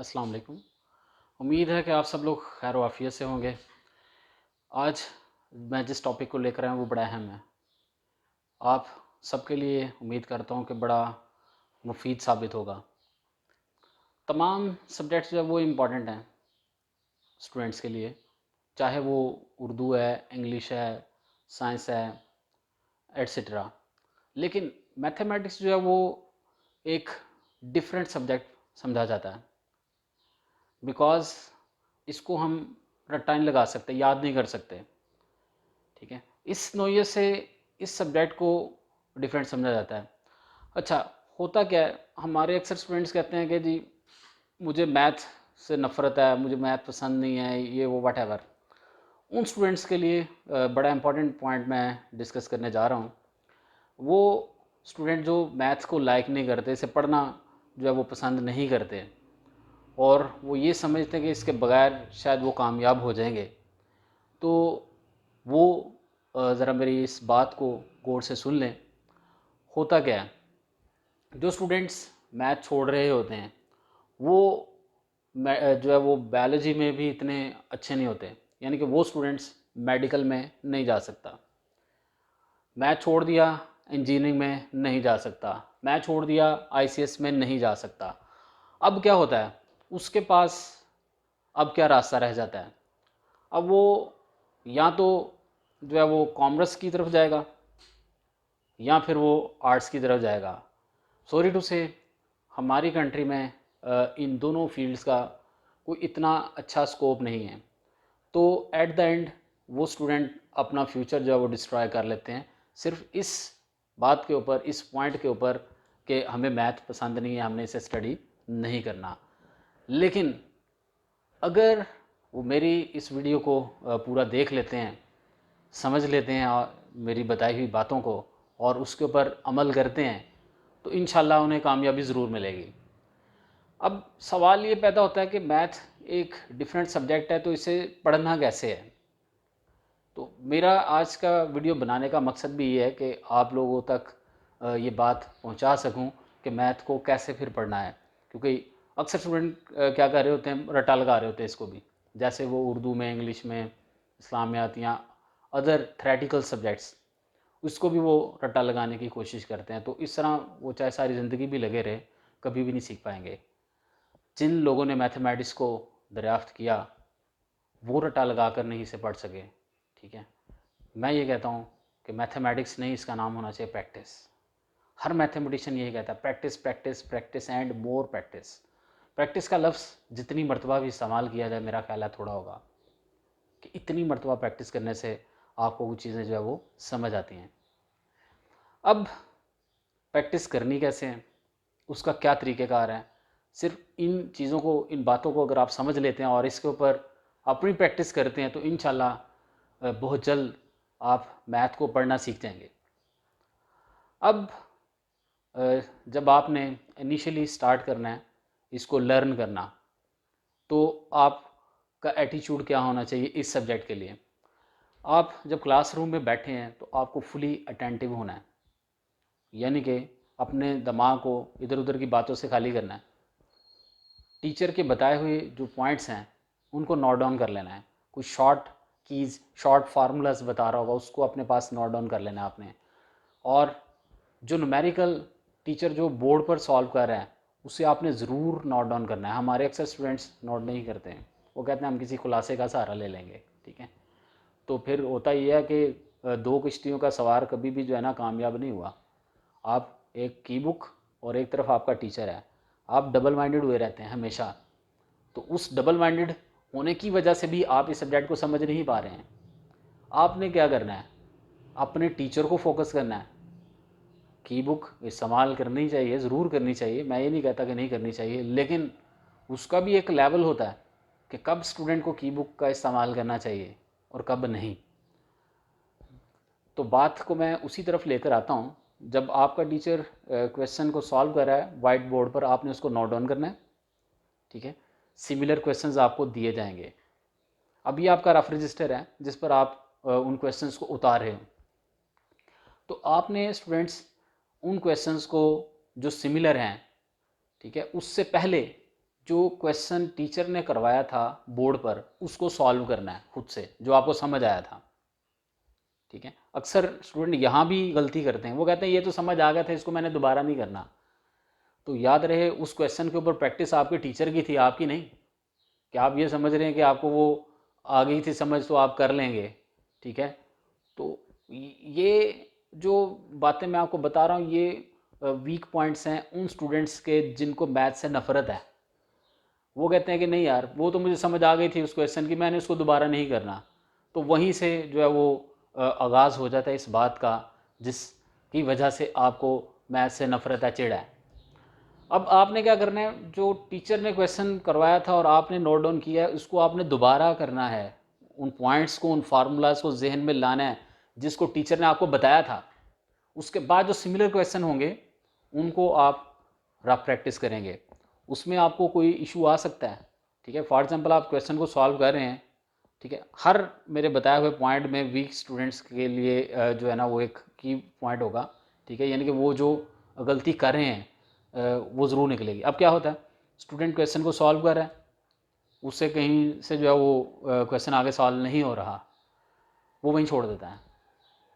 अस्सलाम वालेकुम। उम्मीद है कि आप सब लोग खैर वाफ़ियत से होंगे। आज मैं जिस टॉपिक को लेकर आया हूँ वो बड़ा अहम है। आप सबके लिए उम्मीद करता हूँ कि बड़ा मुफ़ीद साबित होगा। तमाम सब्जेक्ट्स जो है वो इम्पॉर्टेंट हैं स्टूडेंट्स के लिए, चाहे वो उर्दू है, इंग्लिश है, साइंस है, एटसेट्रा। लेकिन मैथमेटिक्स जो है वो एक डिफरेंट सब्जेक्ट समझा जाता है, बिकॉज़ इसको हम रट्टा नहीं लगा सकते, याद नहीं कर सकते। ठीक है, इस नोयत से इस सब्जेक्ट को डिफरेंट समझा जाता है। अच्छा, होता क्या है, हमारे अक्सर स्टूडेंट्स कहते हैं कि जी मुझे मैथ से नफ़रत है, मुझे मैथ पसंद नहीं है, ये वो वट। उन स्टूडेंट्स के लिए बड़ा इंपॉर्टेंट पॉइंट मैं डिस्कस करने जा रहा हूँ। वो स्टूडेंट जो मैथ्स को लाइक नहीं करते, इसे पढ़ना जो है वो पसंद नहीं करते, और वो ये समझते हैं कि इसके बगैर शायद वो कामयाब हो जाएंगे। तो वो ज़रा मेरी इस बात को गौर से सुन लें। होता क्या है, जो स्टूडेंट्स मैथ छोड़ रहे होते हैं वो जो है वो बायोलॉजी में भी इतने अच्छे नहीं होते। यानी कि वो स्टूडेंट्स मेडिकल में नहीं जा सकता, मैथ छोड़ दिया इंजीनियरिंग में नहीं जा सकता, मैथ छोड़ दिया आईसीएस में नहीं जा सकता। अब क्या होता है, उसके पास अब क्या रास्ता रह जाता है? अब वो या तो जो है वो कॉमर्स की तरफ जाएगा या फिर वो आर्ट्स की तरफ जाएगा। सॉरी टू से, हमारी कंट्री में इन दोनों फील्ड्स का कोई इतना अच्छा स्कोप नहीं है। तो एट द एंड वो स्टूडेंट अपना फ्यूचर जो है वो डिस्ट्रॉय कर लेते हैं, सिर्फ इस बात के ऊपर, इस पॉइंट के ऊपर कि हमें मैथ पसंद नहीं है, हमने इसे स्टडी नहीं करना। लेकिन अगर वो मेरी इस वीडियो को पूरा देख लेते हैं, समझ लेते हैं और मेरी बताई हुई बातों को, और उसके ऊपर अमल करते हैं, तो इंशाल्लाह उन्हें कामयाबी ज़रूर मिलेगी। अब सवाल ये पैदा होता है कि मैथ एक डिफरेंट सब्जेक्ट है, तो इसे पढ़ना कैसे है? तो मेरा आज का वीडियो बनाने का मकसद भी ये है कि आप लोगों तक ये बात पहुंचा सकूं कि मैथ को कैसे फिर पढ़ना है। क्योंकि अक्सर स्टूडेंट क्या कर रहे होते हैं, रट्टा लगा रहे होते हैं इसको भी, जैसे वो उर्दू में, इंग्लिश में, इस्लामियात या अदर थ्रेटिकल सब्जेक्ट्स, उसको भी वो रट्टा लगाने की कोशिश करते हैं। तो इस तरह वो चाहे सारी ज़िंदगी भी लगे रहे, कभी भी नहीं सीख पाएंगे। जिन लोगों ने मैथमेटिक्स को दरियाफ्त किया वो रट्टा लगा कर नहीं इसे पढ़ सके। ठीक है, मैं ये कहता हूँ कि मैथमेटिक्स नहीं, इसका नाम होना चाहिए प्रैक्टिस। हर मैथमेटिशियन यही कहता है, practice practice practice and more practice. Practice का लफ्ज़ जितनी मरतबा भी इस्तेमाल किया जाए, मेरा ख्याल है थोड़ा होगा, कि इतनी मरतबा प्रैक्टिस करने से आपको कुछ चीज़ें जो है वो समझ आती हैं। अब प्रैक्टिस करनी कैसे है, उसका क्या तरीक़ेकार है? सिर्फ इन चीज़ों को, इन बातों को अगर आप समझ लेते हैं और इसके ऊपर अपनी प्रैक्टिस करते हैं, तो इंशाल्लाह बहुत जल्द आप मैथ को पढ़ना सीख जाएंगे। अब जब आपने इनिशियली स्टार्ट करना है इसको लर्न करना, तो आपका एटीट्यूड क्या होना चाहिए इस सब्जेक्ट के लिए? आप जब क्लासरूम में बैठे हैं तो आपको फुली अटेंटिव होना है, यानी कि अपने दिमाग को इधर उधर की बातों से खाली करना है। टीचर के बताए हुए जो पॉइंट्स हैं उनको नोट डाउन कर लेना है। कुछ शॉर्ट कीज़, शॉर्ट फार्मूलाज बता रहा होगा, उसको अपने पास नोट डाउन कर लेना है आपने। और जो न्यूमेरिकल टीचर जो बोर्ड पर सॉल्व कर रहे हैं उसे आपने ज़रूर नोट डाउन करना है। हमारे अक्सर स्टूडेंट्स नोट नहीं करते हैं, वो कहते हैं हम किसी खुलासे का सहारा ले लेंगे। ठीक है, तो फिर होता ये है कि दो किश्तियों का सवार कभी भी जो है ना कामयाब नहीं हुआ। आप एक की बुक और एक तरफ आपका टीचर है, आप डबल माइंडेड हुए रहते हैं हमेशा। तो उस डबल माइंडेड होने की वजह से भी आप इस सब्जेक्ट को समझ नहीं पा रहे हैं। आपने क्या करना है, अपने टीचर को फोकस करना है। की बुक इस्तेमाल करनी चाहिए, ज़रूर करनी चाहिए, मैं ये नहीं कहता कि नहीं करनी चाहिए, लेकिन उसका भी एक लेवल होता है कि कब स्टूडेंट को की बुक का इस्तेमाल करना चाहिए और कब नहीं। तो बात को मैं उसी तरफ लेकर आता हूँ, जब आपका टीचर क्वेश्चन को सॉल्व कर रहा है वाइट बोर्ड पर, आपने उसको नोट डाउन करना है। ठीक है, सिमिलर क्वेश्चंस आपको दिए जाएंगे। अभी आपका रफ रजिस्टर है जिस पर आप उन क्वेश्चंस को उतार रहे हो। तो आपने स्टूडेंट्स उन क्वेश्चंस को जो सिमिलर हैं, ठीक है, उससे पहले जो क्वेश्चन टीचर ने करवाया था बोर्ड पर उसको सॉल्व करना है खुद से, जो आपको समझ आया था। ठीक है, अक्सर स्टूडेंट यहाँ भी गलती करते हैं, वो कहते हैं ये तो समझ आ गया था, इसको मैंने दोबारा नहीं करना। तो याद रहे उस क्वेश्चन के ऊपर प्रैक्टिस आपके टीचर की थी, आपकी नहीं। कि आप ये समझ रहे हैं कि आपको वो आ गई थी समझ तो आप कर लेंगे। ठीक है, तो ये जो बातें मैं आपको बता रहा हूँ ये वीक पॉइंट्स हैं उन स्टूडेंट्स के जिनको मैथ से नफरत है। वो कहते हैं कि नहीं यार वो तो मुझे समझ आ गई थी उस क्वेश्चन की, मैंने उसको दोबारा नहीं करना। तो वहीं से जो है वो आगाज़ हो जाता है इस बात का जिसकी वजह से आपको मैथ से नफरत है, चिढ़ है। अब आपने क्या करना है, जो टीचर ने क्वेश्चन करवाया था और आपने नोट डाउन किया है उसको आपने दोबारा करना है। उन पॉइंट्स को, उन फार्मूलाज को जहन में लाना है जिसको टीचर ने आपको बताया था। उसके बाद जो सिमिलर क्वेश्चन होंगे उनको आप रफ प्रैक्टिस करेंगे। उसमें आपको कोई इशू आ सकता है। ठीक है, फॉर एग्जांपल आप क्वेश्चन को सॉल्व कर रहे हैं। ठीक है, हर मेरे बताए हुए पॉइंट में वीक स्टूडेंट्स के लिए जो है ना वो एक की पॉइंट होगा। ठीक है, यानी कि वो जो गलती कर रहे हैं वो ज़रूर निकलेगी। अब क्या होता है, स्टूडेंट क्वेश्चन को सॉल्व कर रहा है, उससे कहीं से जो है वो क्वेश्चन आगे सॉल्व नहीं हो रहा, वो वहीं छोड़ देता है।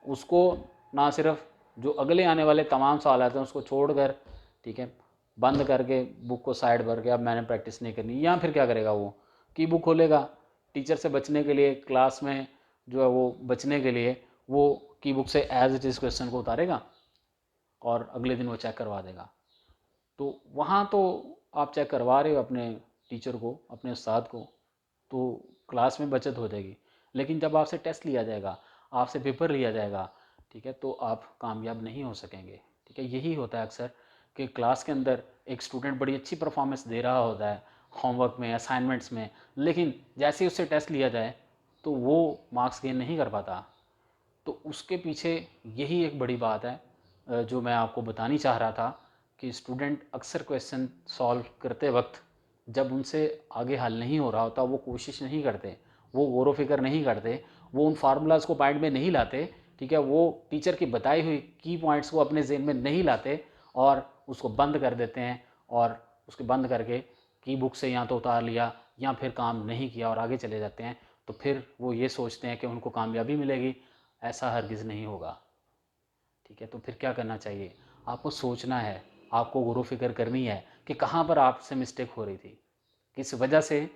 उसको ना सिर्फ जो अगले आने वाले तमाम सवाल आते हैं उसको छोड़कर, ठीक है, बंद करके बुक को साइड पर के अब मैंने प्रैक्टिस नहीं करनी, या फिर क्या करेगा वो की बुक खोलेगा टीचर से बचने के लिए, क्लास में जो है वो बचने के लिए वो की बुक से एज इट इज़ क्वेश्चन को उतारेगा और अगले दिन वो चेक करवा देगा। तो वहाँ तो आप चेक करवा रहे हो अपने टीचर को, अपने उस्ताद को, तो क्लास में बचत हो जाएगी। लेकिन जब आपसे टेस्ट लिया जाएगा, आपसे पेपर लिया जाएगा, ठीक है, तो आप कामयाब नहीं हो सकेंगे। ठीक है, यही होता है अक्सर कि क्लास के अंदर एक स्टूडेंट बड़ी अच्छी परफॉर्मेंस दे रहा होता है होमवर्क में, असाइनमेंट्स में, लेकिन जैसे ही उससे टेस्ट लिया जाए तो वो मार्क्स गेन नहीं कर पाता। तो उसके पीछे यही एक बड़ी बात है जो मैं आपको बतानी चाह रहा था कि स्टूडेंट अक्सर क्वेश्चन सॉल्व करते वक्त जब उनसे आगे हल नहीं हो रहा होता वो कोशिश नहीं करते, वो गौर व फिक्र नहीं करते, वो उन फार्मूलाज को पॉइंट में नहीं लाते। ठीक है, वो टीचर की बताई हुई की पॉइंट्स को अपने जेहन में नहीं लाते और उसको बंद कर देते हैं, और उसके बंद करके की बुक से या तो उतार लिया या फिर काम नहीं किया और आगे चले जाते हैं। तो फिर वो ये सोचते हैं कि उनको कामयाबी मिलेगी, ऐसा हरगिज़ नहीं होगा। ठीक है, तो फिर क्या करना चाहिए, आपको सोचना है, आपको गौर व फिक्र करनी है कि कहाँ पर आपसे मिस्टेक हो रही थी, किस वजह से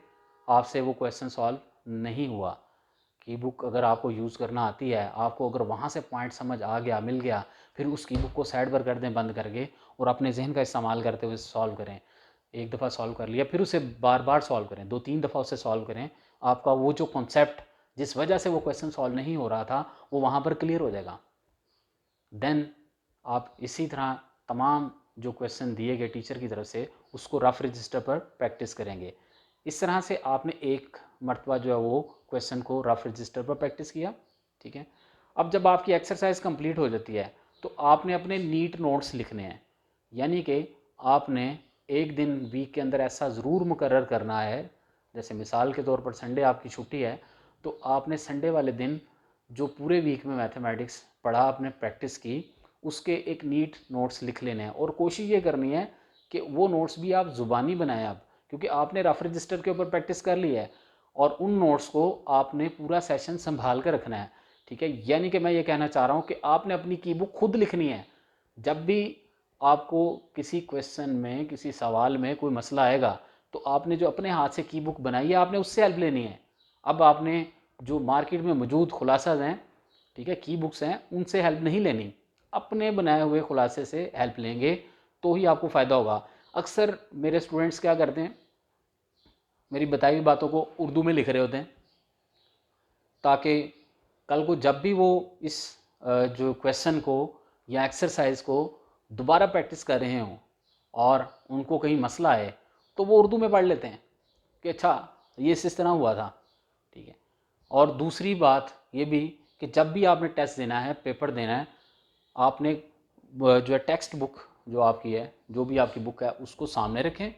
आपसे वो क्वेश्चन सॉल्व नहीं हुआ। की बुक अगर आपको यूज़ करना आती है, आपको अगर वहाँ से पॉइंट समझ आ गया, मिल गया, फिर उस की बुक को साइड पर कर दें बंद करके और अपने जहन का इस्तेमाल करते हुए सॉल्व करें। एक दफ़ा सॉल्व कर लिया फिर उसे बार बार सॉल्व करें, 2-3 दफ़ा उसे सॉल्व करें। आपका वो जो कॉन्सेप्ट जिस वजह से वो क्वेश्चन सॉल्व नहीं हो रहा था वो वहाँ पर क्लियर हो जाएगा। देन आप इसी तरह तमाम जो क्वेश्चन दिए गए टीचर की तरफ से उसको रफ रजिस्टर पर प्रैक्टिस करेंगे। इस तरह से आपने एक मरतबा जो है वो क्वेश्चन को रफ रजिस्टर पर प्रैक्टिस किया। ठीक है, अब जब आपकी एक्सरसाइज कंप्लीट हो जाती है तो आपने अपने नीट नोट्स लिखने हैं। यानी कि आपने एक दिन वीक के अंदर ऐसा ज़रूर मुकर्रर करना है, जैसे मिसाल के तौर पर संडे आपकी छुट्टी है तो आपने संडे वाले दिन जो पूरे वीक में मैथमेटिक्स पढ़ा, आपने प्रैक्टिस की, उसके एक नीट नोट्स लिख लेने हैं। और कोशिश ये करनी है कि वो नोट्स भी आप ज़ुबानी बनाएं अब, क्योंकि आपने रफ रजिस्टर के ऊपर प्रैक्टिस कर ली है और उन नोट्स को आपने पूरा सेशन संभाल कर रखना है। ठीक है, यानी कि मैं ये कहना चाह रहा हूँ कि आपने अपनी की बुक खुद लिखनी है। जब भी आपको किसी क्वेश्चन में, किसी सवाल में कोई मसला आएगा तो आपने जो अपने हाथ से की बुक बनाई है आपने उससे हेल्प लेनी है। अब आपने जो मार्केट में मौजूद खुलासा हैं, ठीक है, की बुक्स हैं, उनसे हेल्प नहीं लेनी, अपने बनाए हुए खुलासे से हेल्प लेंगे तो ही आपको फ़ायदा होगा। अक्सर मेरे स्टूडेंट्स क्या करते हैं, मेरी बताई हुई बातों को उर्दू में लिख रहे होते हैं ताकि कल को जब भी वो इस जो क्वेश्चन को या एक्सरसाइज को दोबारा प्रैक्टिस कर रहे हों और उनको कहीं मसला आए तो वो उर्दू में पढ़ लेते हैं कि अच्छा ये इस तरह हुआ था। ठीक है, और दूसरी बात ये भी कि जब भी आपने टेस्ट देना है, पेपर देना है, आपने जो है टेक्स्ट बुक जो आपकी है, जो भी आपकी बुक है उसको सामने रखें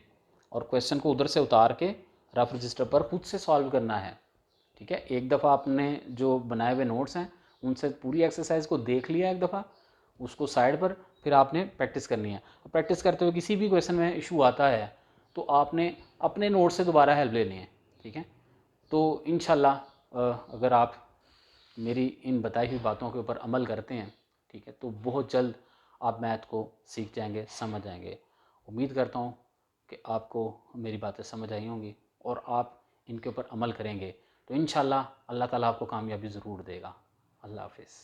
और क्वेश्चन को उधर से उतार के रफ रजिस्टर पर खुद से सॉल्व करना है। ठीक है, एक दफ़ा आपने जो बनाए हुए नोट्स हैं उनसे पूरी एक्सरसाइज को देख लिया एक दफ़ा, उसको साइड पर, फिर आपने प्रैक्टिस करनी है। प्रैक्टिस करते हुए किसी भी क्वेश्चन में इशू आता है तो आपने अपने नोट से दोबारा हेल्प लेनी है, ठीक है। तो इंशाल्लाह अगर आप मेरी इन बताई हुई बातों के ऊपर अमल करते हैं, ठीक है, तो बहुत जल्द आप मैथ को सीख जाएंगे, समझ जाएंगे। उम्मीद करता हूँ कि आपको मेरी बातें समझ आई होंगी और आप इनके ऊपर अमल करेंगे तो इंशाल्लाह अल्लाह ताला आपको कामयाबी ज़रूर देगा। अल्लाह हाफिज़।